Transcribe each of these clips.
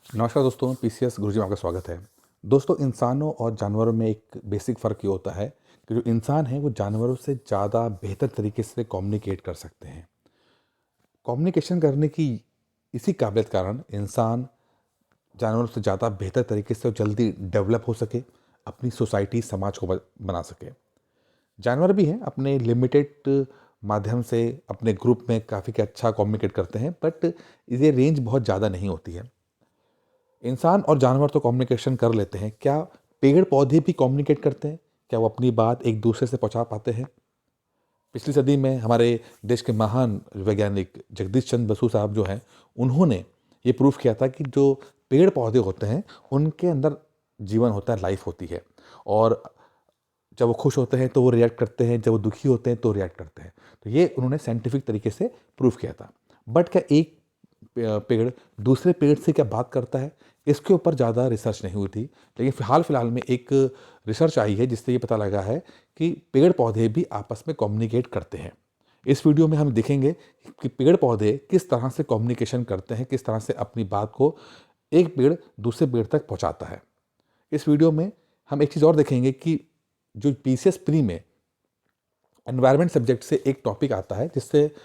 नमस्कार दोस्तों, पीसीएस गुरुजी में आपका स्वागत है। दोस्तों, इंसानों और जानवरों में एक बेसिक फ़र्क ये होता है कि जो इंसान है वो जानवरों से ज़्यादा बेहतर तरीके से कम्युनिकेट कर सकते हैं। कम्युनिकेशन करने की इसी काबिलियत कारण इंसान जानवरों से ज़्यादा बेहतर तरीके से और जल्दी डेवलप हो सके, अपनी सोसाइटी समाज को बना सके। जानवर भी हैं अपने लिमिटेड माध्यम से अपने ग्रुप में काफ़ी अच्छा कम्युनिकेट करते हैं, बट ये रेंज बहुत ज़्यादा नहीं होती है। इंसान और जानवर तो कम्युनिकेशन कर लेते हैं, क्या पेड़ पौधे भी कम्युनिकेट करते हैं? क्या वो अपनी बात एक दूसरे से पहुंचा पाते हैं? पिछली सदी में हमारे देश के महान वैज्ञानिक जगदीश चंद्र बसु साहब जो हैं, उन्होंने ये प्रूफ किया था कि जो पेड़ पौधे होते हैं उनके अंदर जीवन होता है, लाइफ होती है। और जब वो खुश होते हैं तो वो रिएक्ट करते हैं, जब वो दुखी होते हैं तो रिएक्ट करते हैं। तो ये उन्होंने साइंटिफिक तरीके से प्रूफ किया था। बट क्या एक पेड़ दूसरे पेड़ से क्या बात करता है? इसके ऊपर ज़्यादा रिसर्च नहीं हुई थी, लेकिन हाल फिलहाल में एक रिसर्च आई है जिससे ये पता लगा है कि पेड़ पौधे भी आपस में कम्युनिकेट करते हैं। इस वीडियो में हम देखेंगे कि पेड़ पौधे किस तरह से कम्युनिकेशन करते हैं, किस तरह से अपनी बात को एक पेड़ दूसरे पेड़ तक पहुंचाता है। इस वीडियो में हम एक चीज़ और देखेंगे कि जो पीसीएस प्री में एनवायरनमेंट सब्जेक्ट से एक टॉपिक आता है जिससे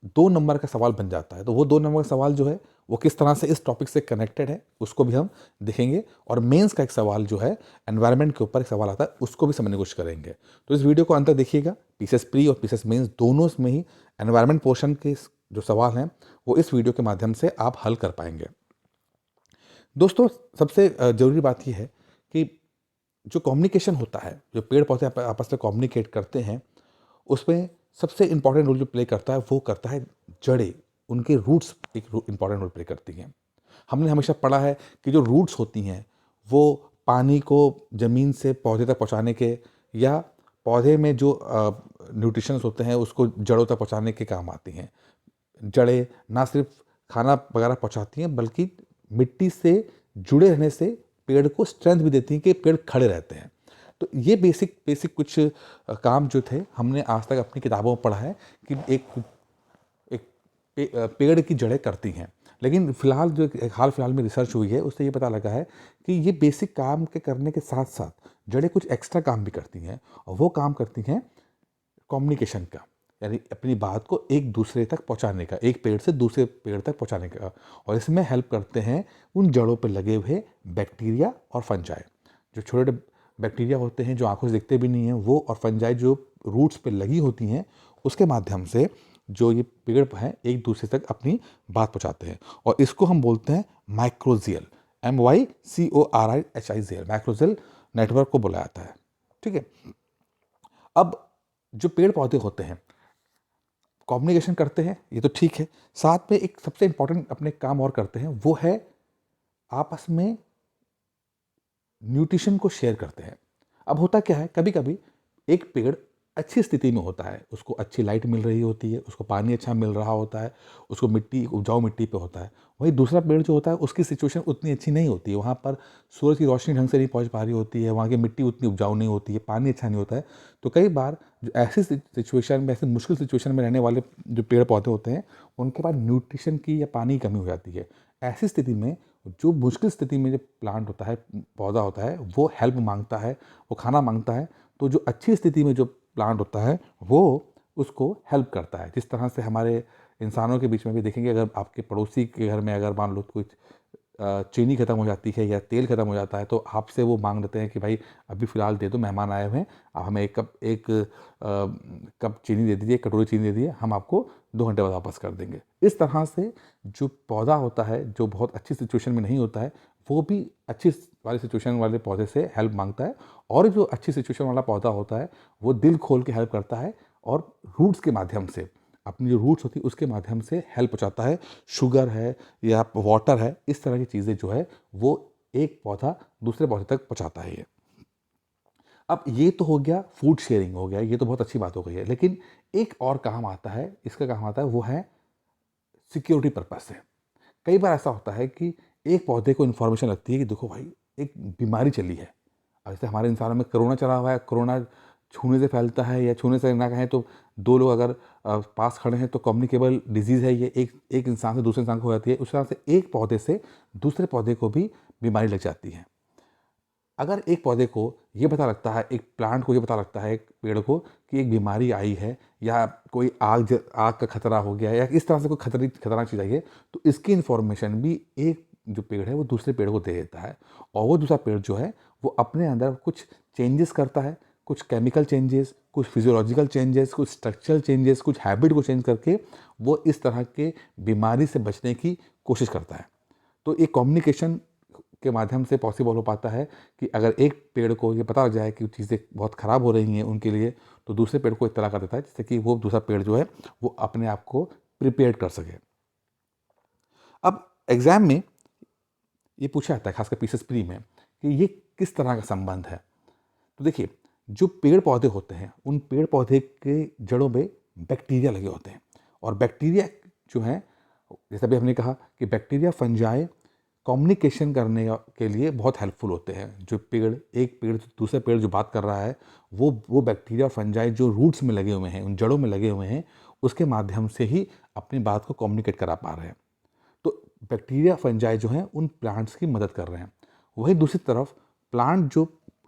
2 नंबर का सवाल बन जाता है, तो वो 2 नंबर का सवाल जो है वो किस तरह से इस टॉपिक से कनेक्टेड है उसको भी हम देखेंगे। और मेंस का एक सवाल जो है एनवायरनमेंट के ऊपर एक सवाल आता है, उसको भी समझने की कोशिश करेंगे। तो इस वीडियो को अंत तक देखिएगा। पीसीएस प्री और पीसीएस मेंस दोनों में ही एनवायरनमेंट पोर्शन के जो सवाल हैं वो इस वीडियो के माध्यम से आप हल कर पाएंगे। दोस्तों, सबसे ज़रूरी बात यह है कि जो कम्युनिकेशन होता है, जो पेड़ पौधे आपस में कम्युनिकेट करते हैं, उसमें सबसे इम्पॉर्टेंट रोल जो प्ले करता है वो करता है जड़ें। उनके रूट्स एक इम्पॉर्टेंट रोल प्ले करती हैं। हमने हमेशा पढ़ा है कि जो रूट्स होती हैं वो पानी को ज़मीन से पौधे तक पहुंचाने के, या पौधे में जो न्यूट्रिशंस होते हैं उसको जड़ों तक पहुंचाने के काम आती हैं। जड़ें ना सिर्फ खाना वगैरह पहुंचाती हैं बल्कि मिट्टी से जुड़े रहने से पेड़ को स्ट्रेंथ भी देती हैं कि पेड़ खड़े रहते हैं। तो ये बेसिक बेसिक कुछ काम जो थे हमने आज तक अपनी किताबों में पढ़ा है कि एक पेड़ की जड़ें करती हैं। लेकिन फिलहाल जो एक हाल फिलहाल में रिसर्च हुई है उससे ये पता लगा है कि ये बेसिक काम के करने के साथ साथ जड़ें कुछ एक्स्ट्रा काम भी करती हैं, और वो काम करती हैं कम्युनिकेशन का, यानी अपनी बात को एक दूसरे तक पहुंचाने का, एक पेड़ से दूसरे पेड़ तक पहुंचाने का। और इसमें हेल्प करते हैं उन जड़ों पर लगे हुए बैक्टीरिया और फंजाई। जो छोटे छोटे बैक्टीरिया होते हैं जो आंखों से दिखते भी नहीं हैं, वो और फंजाई जो रूट्स पे लगी होती हैं, उसके माध्यम से जो ये पेड़ हैं एक दूसरे तक अपनी बात पहुंचाते हैं। और इसको हम बोलते हैं माइक्रोजियल, MYCORIHIZL, माइक्रोजियल नेटवर्क को बोला जाता है। ठीक है। अब जो पेड़ पौधे होते हैं कम्युनिकेशन करते हैं, ये तो ठीक है, साथ में एक सबसे इंपॉर्टेंट अपने काम और करते हैं, वो है आपस में न्यूट्रिशन को शेयर करते हैं। अब होता क्या है, कभी कभी एक पेड़ अच्छी स्थिति में होता है, उसको अच्छी लाइट मिल रही होती है, उसको पानी अच्छा मिल रहा होता है, उसको मिट्टी उपजाऊ मिट्टी पे होता है। वहीं दूसरा पेड़ जो होता है उसकी सिचुएशन उतनी अच्छी नहीं होती है, वहाँ पर सूरज की रोशनी ढंग से नहीं पहुँच पा रही होती है, वहाँ की मिट्टी उतनी उपजाऊ नहीं होती है, पानी अच्छा नहीं होता है। तो कई बार जो ऐसी सिचुएशन में, ऐसे मुश्किल सिचुएशन में रहने वाले जो पेड़ पौधे होते हैं उनके पास न्यूट्रिशन की या पानी की कमी हो जाती है। ऐसी स्थिति में जो मुश्किल स्थिति में जो प्लांट होता है, पौधा होता है, वो हेल्प मांगता है, वो खाना मांगता है। तो जो अच्छी स्थिति में जो प्लांट होता है वो उसको हेल्प करता है। जिस तरह से हमारे इंसानों के बीच में भी देखेंगे, अगर आपके पड़ोसी के घर में अगर मान लो कुछ चीनी खत्म हो जाती है या तेल खत्म हो जाता है, तो आपसे वो मांग लेते हैं कि भाई अभी फ़िलहाल दे दो, मेहमान आए हुए हैं, आप हमें एक कप चीनी दे दीजिए, एक कटोरी चीनी दे दीजिए, हम आपको 2 घंटे बाद वापस कर देंगे। इस तरह से जो पौधा होता है जो बहुत अच्छी सिचुएशन में नहीं होता है, वो भी अच्छी वाली सिचुएशन वाले पौधे से हेल्प मांगता है। और जो अच्छी सिचुएशन वाला पौधा होता है वो दिल खोल के हेल्प करता है, और रूट्स के माध्यम से, अपनी जो रूट्स होती है उसके माध्यम से हेल्प पहुंचाता है। शुगर है या वाटर है, इस तरह की चीज़ें जो है वो एक पौधा दूसरे पौधे तक पहुंचाता है। ये अब ये तो हो गया, फूड शेयरिंग हो गया, ये तो बहुत अच्छी बात हो गई है। लेकिन एक और काम आता है, इसका काम आता है, वो है सिक्योरिटी पर्पज से। कई बार ऐसा होता है कि एक पौधे को इन्फॉर्मेशन लगती है कि देखो भाई एक बीमारी चली है। अब जैसे हमारे इंसानों में कोरोना चला हुआ है, कोरोना छूने से फैलता है या छूने से ना कहें तो दो लोग अगर पास खड़े हैं तो कम्युनिकेबल डिजीज़ है ये, एक इंसान से दूसरे इंसान को हो जाती है। उस तरह से एक पौधे से दूसरे पौधे को भी बीमारी लग जाती है। अगर एक पौधे को ये पता लगता है, एक प्लांट को ये पता लगता है, एक पेड़ को कि एक बीमारी आई है या कोई आग का खतरा हो गया है या इस तरह से कोई खतरनाक चीज़ आई है, तो इसकी इन्फॉर्मेशन भी एक जो पेड़ है वो दूसरे पेड़ को दे देता है। और वो दूसरा पेड़ जो है वो अपने अंदर कुछ चेंजेस करता है, कुछ केमिकल चेंजेस, कुछ फिजियोलॉजिकल चेंजेस, कुछ स्ट्रक्चरल चेंजेस, कुछ हैबिट को चेंज करके वो इस तरह के बीमारी से बचने की कोशिश करता है। तो ये कम्युनिकेशन के माध्यम से पॉसिबल हो पाता है कि अगर एक पेड़ को ये पता लग जाए कि चीज़ें बहुत ख़राब हो रही हैं उनके लिए, तो दूसरे पेड़ को इत्तला कर देता है, जिससे कि वो दूसरा पेड़ जो है वो अपने आप को प्रिपेयर कर सके। अब एग्ज़ाम में ये पूछा जाता है, खासकर पीसीएस प्री में, कि ये किस तरह का संबंध है। तो देखिए, जो पेड़ पौधे होते हैं उन पेड़ पौधे के जड़ों में बैक्टीरिया लगे होते हैं, और बैक्टीरिया जो हैं, जैसे अभी हमने कहा कि बैक्टीरिया फंजाई कम्युनिकेशन करने के लिए बहुत हेल्पफुल होते हैं। जो पेड़, एक पेड़ दूसरे पेड़ जो बात कर रहा है, वो बैक्टीरिया फंजाई जो रूट्स में लगे हुए हैं, उन जड़ों में लगे हुए हैं, उसके माध्यम से ही अपनी बात को कम्युनिकेट करा पा रहे हैं। तो बैक्टीरिया फंजाई जो हैं उन प्लांट्स की मदद कर रहे हैं। वहीं दूसरी तरफ प्लांट जो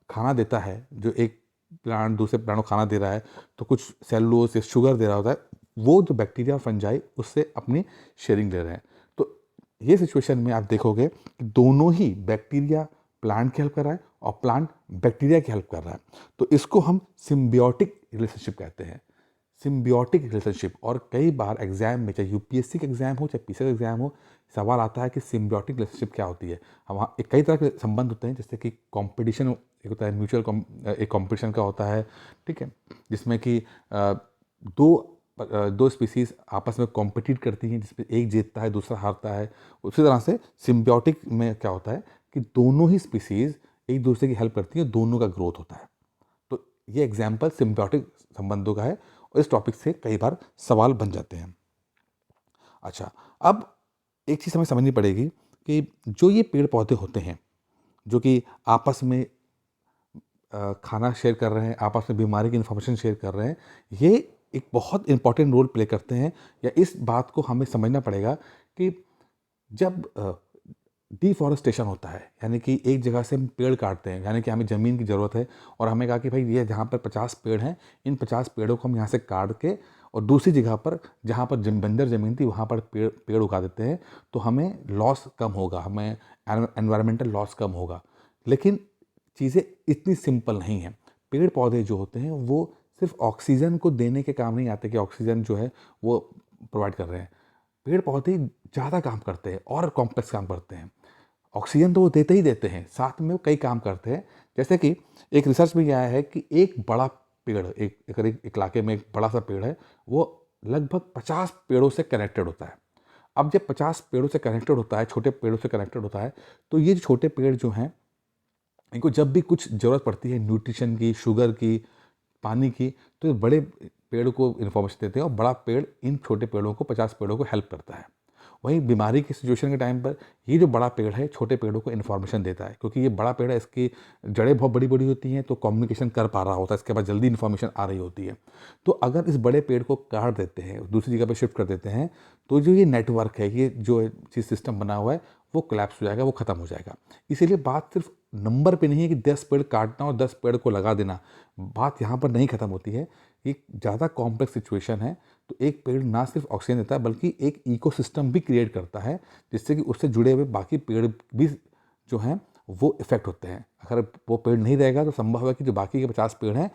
खाना देता है, जो एक प्लांट दूसरे प्लांट को खाना दे रहा है, तो कुछ सेलुलोज या शुगर दे रहा होता है, वो जो बैक्टीरिया फंजाई उससे अपनी शेयरिंग ले रहे हैं। तो ये सिचुएशन में आप देखोगे कि दोनों ही, बैक्टीरिया प्लांट की हेल्प कर रहा है और प्लांट बैक्टीरिया की हेल्प कर रहा है। तो इसको हम सिम्बियोटिक रिलेशनशिप कहते हैं, सिम्बियोटिक रिलेशनशिप। और कई बार एग्जाम में, चाहे यूपीएससी का एग्जाम हो चाहे पीसीएस का एग्जाम हो, सवाल आता है कि सिम्बियोटिक रिलेशनशिप क्या होती है। हम कई तरह के संबंध होते हैं, जैसे कि कंपटीशन एक होता है, एक कंपटीशन का होता है, ठीक है, जिसमें कि दो स्पीसीज आपस में कॉम्पिटिट करती हैं, जिसमें एक जीतता है दूसरा हारता है। उसी तरह से सिम्बियोटिक में क्या होता है कि दोनों ही स्पीसीज एक दूसरे की हेल्प करती हैं, दोनों का ग्रोथ होता है। तो ये एग्जाम्पल सिम्बियोटिक संबंधों का है और इस टॉपिक से कई बार सवाल बन जाते हैं। अच्छा, अब एक चीज़ हमें समझनी पड़ेगी कि जो ये पेड़ पौधे होते हैं जो कि आपस में खाना शेयर कर रहे हैं, आपस में बीमारी की इन्फॉर्मेशन शेयर कर रहे हैं, ये एक बहुत इंपॉर्टेंट रोल प्ले करते हैं। या इस बात को हमें समझना पड़ेगा कि जब डिफॉरेस्टेशन होता है, यानी कि एक जगह से हम पेड़ काटते हैं, यानी कि हमें ज़मीन की ज़रूरत है और हमें कहा कि भाई ये जहाँ पर 50 पेड़ हैं, इन 50 पेड़ों को हम यहाँ से काट के और दूसरी जगह पर जहाँ पर बंजर ज़मीन थी वहाँ पर पेड़ उगा देते हैं, तो हमें लॉस कम होगा, हमें एनवायरमेंटल लॉस कम होगा। लेकिन चीज़ें इतनी सिंपल नहीं हैं। पेड़ पौधे जो होते हैं वो सिर्फ ऑक्सीजन को देने के काम नहीं आते कि ऑक्सीजन जो है वो प्रोवाइड कर रहे हैं। पेड़ पौधे ज़्यादा काम करते हैं और कॉम्प्लेक्स काम करते हैं। ऑक्सीजन तो वो देते ही देते हैं, साथ में वो कई काम करते हैं। जैसे कि एक रिसर्च में ये आया है कि एक बड़ा पेड़, एक इलाके में एक बड़ा सा पेड़ है, वो लगभग 50 पेड़ों से कनेक्टेड होता है। अब जब 50 पेड़ों से कनेक्टेड होता है, छोटे पेड़ों से कनेक्टेड होता है, तो ये जो छोटे पेड़ जो हैं, इनको जब भी कुछ ज़रूरत पड़ती है न्यूट्रिशन की, शुगर की, पानी की, तो ये बड़े पेड़ को इन्फॉर्मेशन देते हैं और बड़ा पेड़ इन छोटे पेड़ों को, 50 पेड़ों को हेल्प करता है। वहीं बीमारी की सिचुएशन के टाइम पर ये जो बड़ा पेड़ है छोटे पेड़ों को इन्फॉर्मेशन देता है, क्योंकि ये बड़ा पेड़ है, इसकी जड़ें बहुत बड़ी बड़ी होती हैं, तो कम्युनिकेशन कर पा रहा होता है, इसके बाद जल्दी इन्फॉर्मेशन आ रही होती है। तो अगर इस बड़े पेड़ को काट देते हैं, दूसरी जगह पर शिफ्ट कर देते हैं, तो जो ये नेटवर्क है, ये जो चीज़ सिस्टम बना हुआ है, वो कोलैप्स हो जाएगा, वो ख़त्म हो जाएगा। इसीलिए बात सिर्फ नंबर पे नहीं है कि 10 पेड़ काटना और 10 पेड़ को लगा देना, बात यहाँ पर नहीं ख़त्म होती है। ये ज़्यादा कॉम्प्लेक्स सिचुएशन है। तो एक पेड़ ना सिर्फ ऑक्सीजन देता है बल्कि एक इकोसिस्टम भी क्रिएट करता है, जिससे कि उससे जुड़े हुए बाकी पेड़ भी जो हैं वो इफ़ेक्ट होते हैं। अगर वो पेड़ नहीं रहेगा तो संभव है कि जो बाकी के 50 पेड़ हैं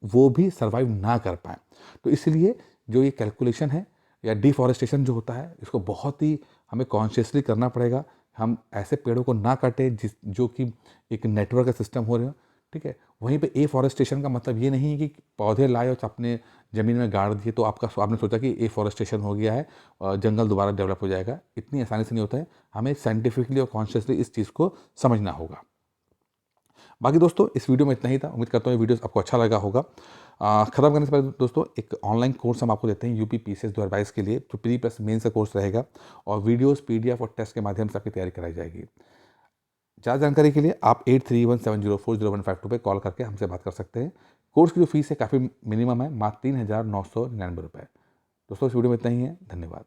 वो भी सर्वाइव ना कर पाएँ। तो इसलिए जो ये कैलकुलेशन है या डिफॉरेस्टेशन जो होता है, इसको बहुत ही हमें कॉन्शियसली करना पड़ेगा। हम ऐसे पेड़ों को ना काटें जो कि एक नेटवर्क का सिस्टम हो रहे हो, ठीक है। वहीं पे एफॉरेस्टेशन का मतलब ये नहीं है कि पौधे लाए और अपने ज़मीन में गाड़ दिए तो आपने सोचा कि एफॉरेस्टेशन हो गया है और जंगल दोबारा डेवलप हो जाएगा। इतनी आसानी से नहीं होता है। हमें साइंटिफिकली और कॉन्शियसली इस चीज़ को समझना होगा। बाकी दोस्तों, इस वीडियो में इतना ही था। उम्मीद करता हूँ ये वीडियो आपको अच्छा लगा होगा। ख़त्म करने से पहले दोस्तों, एक ऑनलाइन कोर्स हम आपको देते हैं यूपी पीसीएस 2022 के लिए, जो प्री प्लस मेंस का कोर्स रहेगा और वीडियोज़, पीडीएफ और टेस्ट के माध्यम से आपकी तैयारी कराई जाएगी। ज़्यादा जानकारी के लिए आप 8317040152 पे कॉल करके हमसे बात कर सकते हैं। कोर्स की जो फीस है काफ़ी मिनिमम है, मात्र 3,999 रुपये। दोस्तों इस वीडियो में इतना ही है, धन्यवाद।